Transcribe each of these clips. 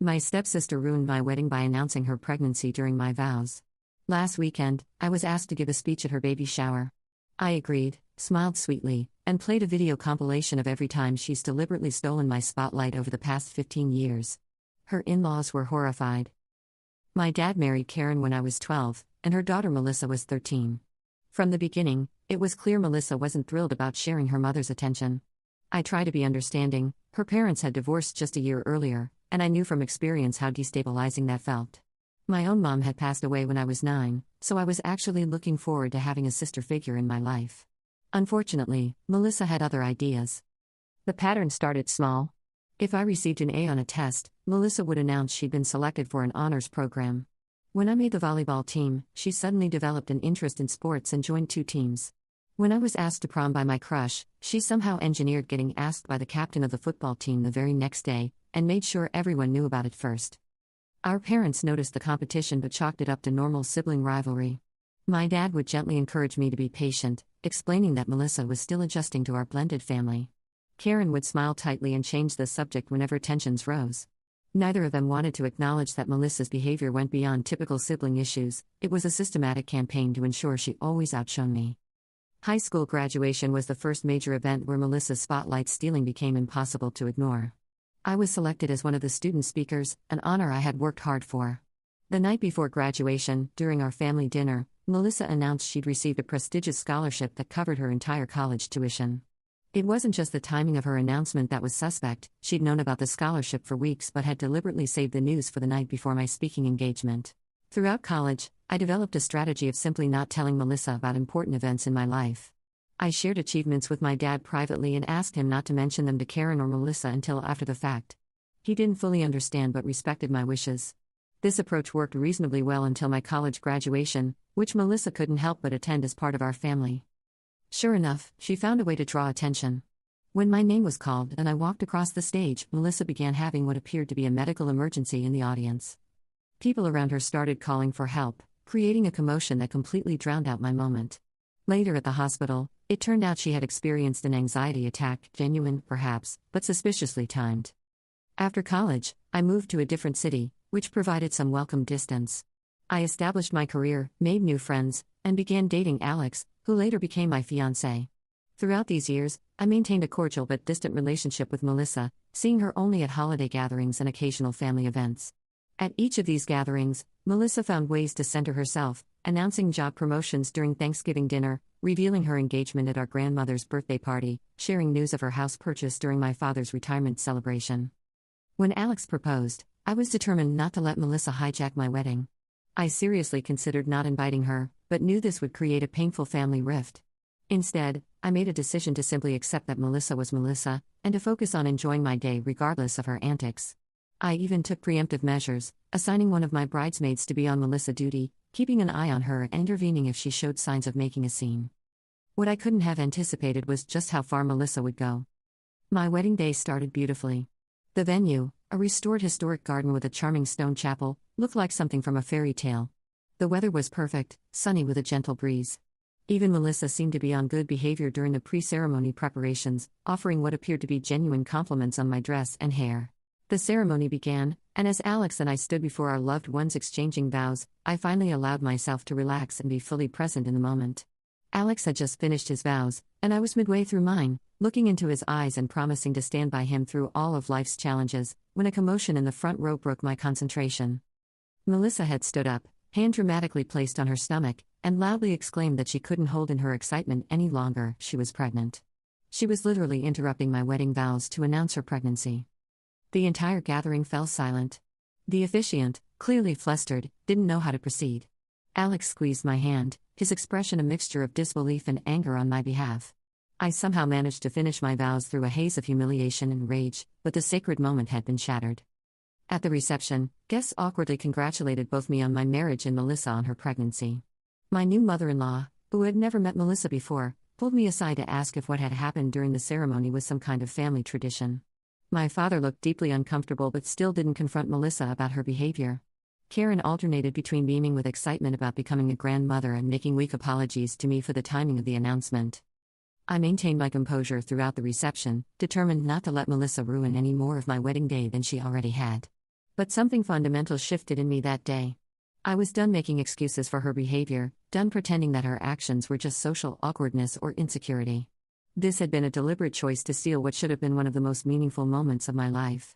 My stepsister ruined my wedding by announcing her pregnancy during my vows. Last weekend, I was asked to give a speech at her baby shower. I agreed, smiled sweetly, and played a video compilation of every time she's deliberately stolen my spotlight over the past 15 years. Her in-laws were horrified. My dad married Karen when I was 12, and her daughter Melissa was 13. From the beginning, it was clear Melissa wasn't thrilled about sharing her mother's attention. I tried to be understanding. Her parents had divorced just a year earlier, and I knew from experience how destabilizing that felt. My own mom had passed away when I was 9, so I was actually looking forward to having a sister figure in my life. Unfortunately, Melissa had other ideas. The pattern started small. If I received an A on a test, Melissa would announce she'd been selected for an honors program. When I made the volleyball team, she suddenly developed an interest in sports and joined 2 teams. When I was asked to prom by my crush, she somehow engineered getting asked by the captain of the football team the very next day, and made sure everyone knew about it first. Our parents noticed the competition but chalked it up to normal sibling rivalry. My dad would gently encourage me to be patient, explaining that Melissa was still adjusting to our blended family. Karen would smile tightly and change the subject whenever tensions rose. Neither of them wanted to acknowledge that Melissa's behavior went beyond typical sibling issues. It was a systematic campaign to ensure she always outshone me. High school graduation was the first major event where Melissa's spotlight stealing became impossible to ignore. I was selected as one of the student speakers, an honor I had worked hard for. The night before graduation, during our family dinner, Melissa announced she'd received a prestigious scholarship that covered her entire college tuition. It wasn't just the timing of her announcement that was suspect. She'd known about the scholarship for weeks but had deliberately saved the news for the night before my speaking engagement. Throughout college, I developed a strategy of simply not telling Melissa about important events in my life. I shared achievements with my dad privately and asked him not to mention them to Karen or Melissa until after the fact. He didn't fully understand but respected my wishes. This approach worked reasonably well until my college graduation, which Melissa couldn't help but attend as part of our family. Sure enough, she found a way to draw attention. When my name was called and I walked across the stage, Melissa began having what appeared to be a medical emergency in the audience. People around her started calling for help, creating a commotion that completely drowned out my moment. Later at the hospital, it turned out she had experienced an anxiety attack, genuine, perhaps, but suspiciously timed. After college, I moved to a different city, which provided some welcome distance. I established my career, made new friends, and began dating Alex, who later became my fiancé. Throughout these years, I maintained a cordial but distant relationship with Melissa, seeing her only at holiday gatherings and occasional family events. At each of these gatherings, Melissa found ways to center herself, announcing job promotions during Thanksgiving dinner, revealing her engagement at our grandmother's birthday party, sharing news of her house purchase during my father's retirement celebration. When Alex proposed, I was determined not to let Melissa hijack my wedding. I seriously considered not inviting her, but knew this would create a painful family rift. Instead, I made a decision to simply accept that Melissa was Melissa, and to focus on enjoying my day regardless of her antics. I even took preemptive measures, assigning one of my bridesmaids to be on Melissa duty, keeping an eye on her and intervening if she showed signs of making a scene. What I couldn't have anticipated was just how far Melissa would go. My wedding day started beautifully. The venue, a restored historic garden with a charming stone chapel, looked like something from a fairy tale. The weather was perfect, sunny with a gentle breeze. Even Melissa seemed to be on good behavior during the pre-ceremony preparations, offering what appeared to be genuine compliments on my dress and hair. The ceremony began, and as Alex and I stood before our loved ones exchanging vows, I finally allowed myself to relax and be fully present in the moment. Alex had just finished his vows, and I was midway through mine, looking into his eyes and promising to stand by him through all of life's challenges, when a commotion in the front row broke my concentration. Melissa had stood up, hand dramatically placed on her stomach, and loudly exclaimed that she couldn't hold in her excitement any longer. She was pregnant. She was literally interrupting my wedding vows to announce her pregnancy. The entire gathering fell silent. The officiant, clearly flustered, didn't know how to proceed. Alex squeezed my hand, his expression a mixture of disbelief and anger on my behalf. I somehow managed to finish my vows through a haze of humiliation and rage, but the sacred moment had been shattered. At the reception, guests awkwardly congratulated both me on my marriage and Melissa on her pregnancy. My new mother-in-law, who had never met Melissa before, pulled me aside to ask if what had happened during the ceremony was some kind of family tradition. My father looked deeply uncomfortable but still didn't confront Melissa about her behavior. Karen alternated between beaming with excitement about becoming a grandmother and making weak apologies to me for the timing of the announcement. I maintained my composure throughout the reception, determined not to let Melissa ruin any more of my wedding day than she already had. But something fundamental shifted in me that day. I was done making excuses for her behavior, done pretending that her actions were just social awkwardness or insecurity. This had been a deliberate choice to steal what should have been one of the most meaningful moments of my life.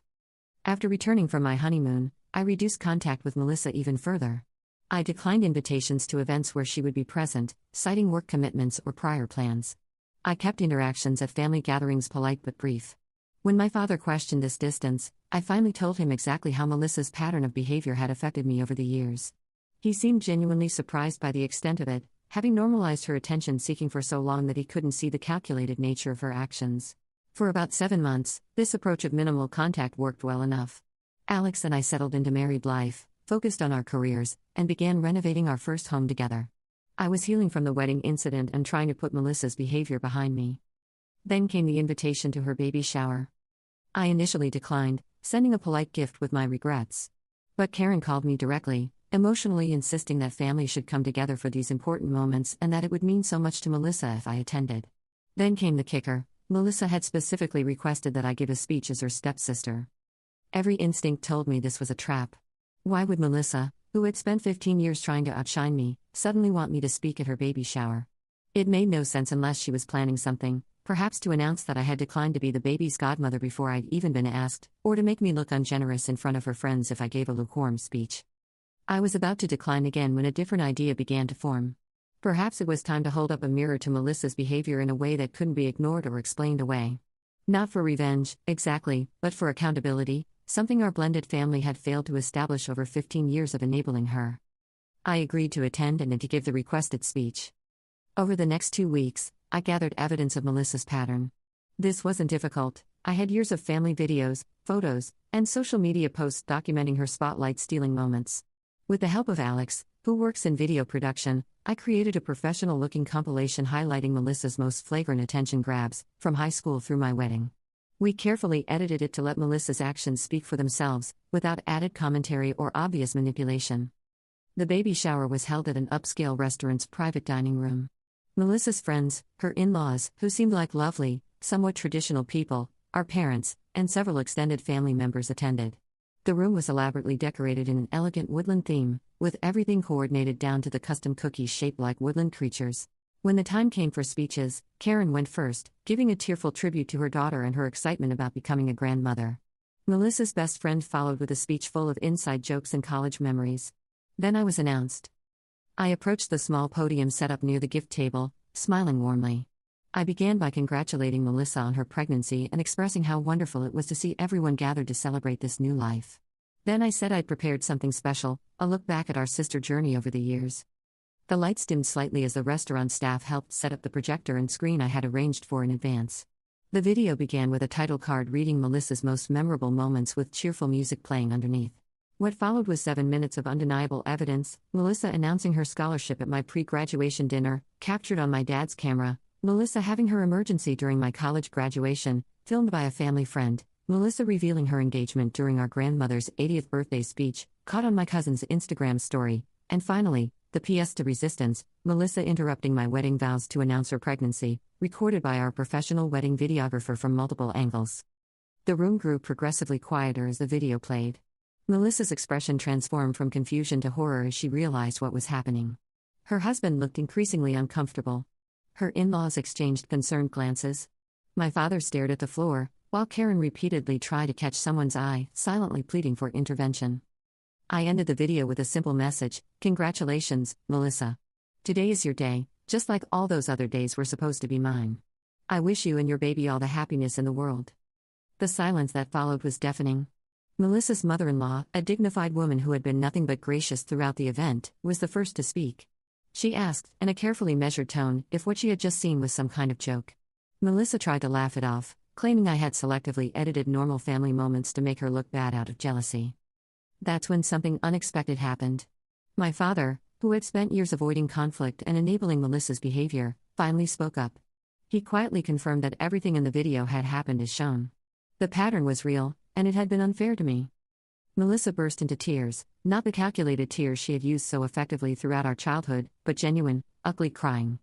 After returning from my honeymoon, I reduced contact with Melissa even further. I declined invitations to events where she would be present, citing work commitments or prior plans. I kept interactions at family gatherings polite but brief. When my father questioned this distance, I finally told him exactly how Melissa's pattern of behavior had affected me over the years. He seemed genuinely surprised by the extent of it, having normalized her attention-seeking for so long that he couldn't see the calculated nature of her actions. For about 7 months, this approach of minimal contact worked well enough. Alex and I settled into married life, focused on our careers, and began renovating our first home together. I was healing from the wedding incident and trying to put Melissa's behavior behind me. Then came the invitation to her baby shower. I initially declined, sending a polite gift with my regrets. But Karen called me directly, emotionally insisting that family should come together for these important moments and that it would mean so much to Melissa if I attended. Then came the kicker. Melissa had specifically requested that I give a speech as her stepsister. Every instinct told me this was a trap. Why would Melissa, who had spent 15 years trying to outshine me, suddenly want me to speak at her baby shower? It made no sense unless she was planning something, perhaps to announce that I had declined to be the baby's godmother before I'd even been asked, or to make me look ungenerous in front of her friends if I gave a lukewarm speech. I was about to decline again when a different idea began to form. Perhaps it was time to hold up a mirror to Melissa's behavior in a way that couldn't be ignored or explained away. Not for revenge, exactly, but for accountability, something our blended family had failed to establish over 15 years of enabling her. I agreed to attend and to give the requested speech. Over the next 2 weeks, I gathered evidence of Melissa's pattern. This wasn't difficult. I had years of family videos, photos, and social media posts documenting her spotlight-stealing moments. With the help of Alex, who works in video production, I created a professional-looking compilation highlighting Melissa's most flagrant attention grabs, from high school through my wedding. We carefully edited it to let Melissa's actions speak for themselves, without added commentary or obvious manipulation. The baby shower was held at an upscale restaurant's private dining room. Melissa's friends, her in-laws, who seemed like lovely, somewhat traditional people, our parents, and several extended family members attended. The room was elaborately decorated in an elegant woodland theme, with everything coordinated down to the custom cookies shaped like woodland creatures. When the time came for speeches, Karen went first, giving a tearful tribute to her daughter and her excitement about becoming a grandmother. Melissa's best friend followed with a speech full of inside jokes and college memories. Then I was announced. I approached the small podium set up near the gift table, smiling warmly. I began by congratulating Melissa on her pregnancy and expressing how wonderful it was to see everyone gathered to celebrate this new life. Then I said I'd prepared something special, a look back at our sister journey over the years. The lights dimmed slightly as the restaurant staff helped set up the projector and screen I had arranged for in advance. The video began with a title card reading Melissa's most memorable moments with cheerful music playing underneath. What followed was 7 minutes of undeniable evidence: Melissa announcing her scholarship at my pre-graduation dinner, captured on my dad's camera; Melissa having her emergency during my college graduation, filmed by a family friend; Melissa revealing her engagement during our grandmother's 80th birthday speech, caught on my cousin's Instagram story; and finally, the pièce de résistance, Melissa interrupting my wedding vows to announce her pregnancy, recorded by our professional wedding videographer from multiple angles. The room grew progressively quieter as the video played. Melissa's expression transformed from confusion to horror as she realized what was happening. Her husband looked increasingly uncomfortable. Her in-laws exchanged concerned glances. My father stared at the floor, while Karen repeatedly tried to catch someone's eye, silently pleading for intervention. I ended the video with a simple message: "Congratulations, Melissa. Today is your day, just like all those other days were supposed to be mine. I wish you and your baby all the happiness in the world." The silence that followed was deafening. Melissa's mother-in-law, a dignified woman who had been nothing but gracious throughout the event, was the first to speak. She asked, in a carefully measured tone, if what she had just seen was some kind of joke. Melissa tried to laugh it off, claiming I had selectively edited normal family moments to make her look bad out of jealousy. That's when something unexpected happened. My father, who had spent years avoiding conflict and enabling Melissa's behavior, finally spoke up. He quietly confirmed that everything in the video had happened as shown. The pattern was real, and it had been unfair to me. Melissa burst into tears, not the calculated tears she had used so effectively throughout our childhood, but genuine, ugly crying.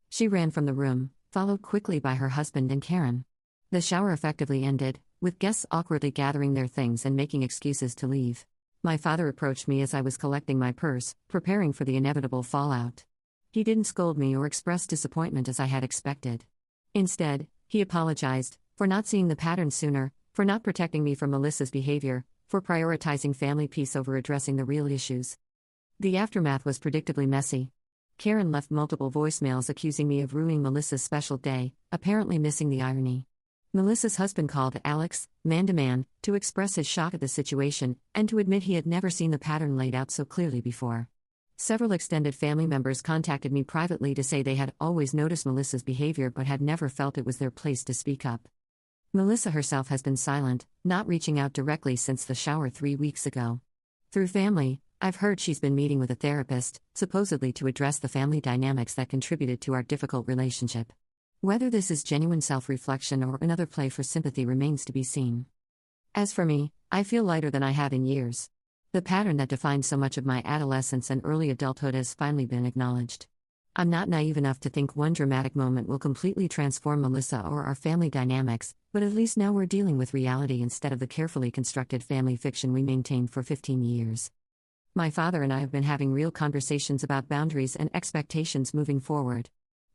She ran from the room, followed quickly by her husband and Karen. The shower effectively ended, with guests awkwardly gathering their things and making excuses to leave. My father approached me as I was collecting my purse, preparing for the inevitable fallout. He didn't scold me or express disappointment as I had expected. Instead, he apologized for not seeing the pattern sooner, for not protecting me from Melissa's behavior, for prioritizing family peace over addressing the real issues. The aftermath was predictably messy. Karen left multiple voicemails accusing me of ruining Melissa's special day, apparently missing the irony. Melissa's husband called Alex, man to man, to express his shock at the situation, and to admit he had never seen the pattern laid out so clearly before. Several extended family members contacted me privately to say they had always noticed Melissa's behavior but had never felt it was their place to speak up. Melissa herself has been silent, not reaching out directly since the shower 3 weeks ago. Through family, I've heard she's been meeting with a therapist, supposedly to address the family dynamics that contributed to our difficult relationship. Whether this is genuine self-reflection or another play for sympathy remains to be seen. As for me, I feel lighter than I have in years. The pattern that defined so much of my adolescence and early adulthood has finally been acknowledged. I'm not naive enough to think one dramatic moment will completely transform Melissa or our family dynamics, but at least now we're dealing with reality instead of the carefully constructed family fiction we maintained for 15 years. My father and I have been having real conversations about boundaries and expectations moving forward.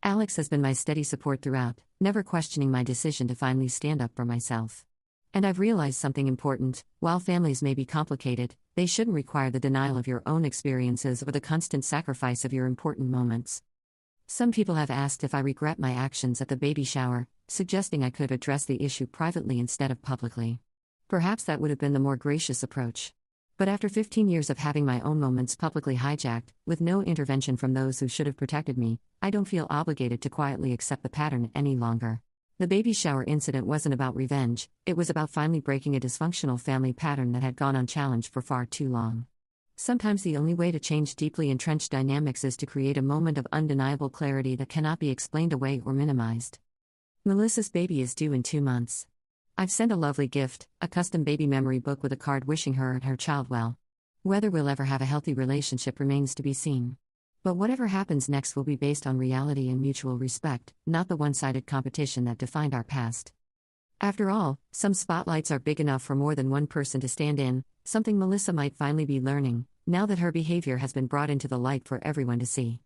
Alex has been my steady support throughout, never questioning my decision to finally stand up for myself. And I've realized something important: while families may be complicated, they shouldn't require the denial of your own experiences or the constant sacrifice of your important moments. Some people have asked if I regret my actions at the baby shower, suggesting I could have addressed the issue privately instead of publicly. Perhaps that would have been the more gracious approach. But after 15 years of having my own moments publicly hijacked, with no intervention from those who should have protected me, I don't feel obligated to quietly accept the pattern any longer. The baby shower incident wasn't about revenge, it was about finally breaking a dysfunctional family pattern that had gone unchallenged for far too long. Sometimes the only way to change deeply entrenched dynamics is to create a moment of undeniable clarity that cannot be explained away or minimized. Melissa's baby is due in 2 months. I've sent a lovely gift, a custom baby memory book with a card wishing her and her child well. Whether we'll ever have a healthy relationship remains to be seen. But whatever happens next will be based on reality and mutual respect, not the one-sided competition that defined our past. After all, some spotlights are big enough for more than one person to stand in, something Melissa might finally be learning, now that her behavior has been brought into the light for everyone to see.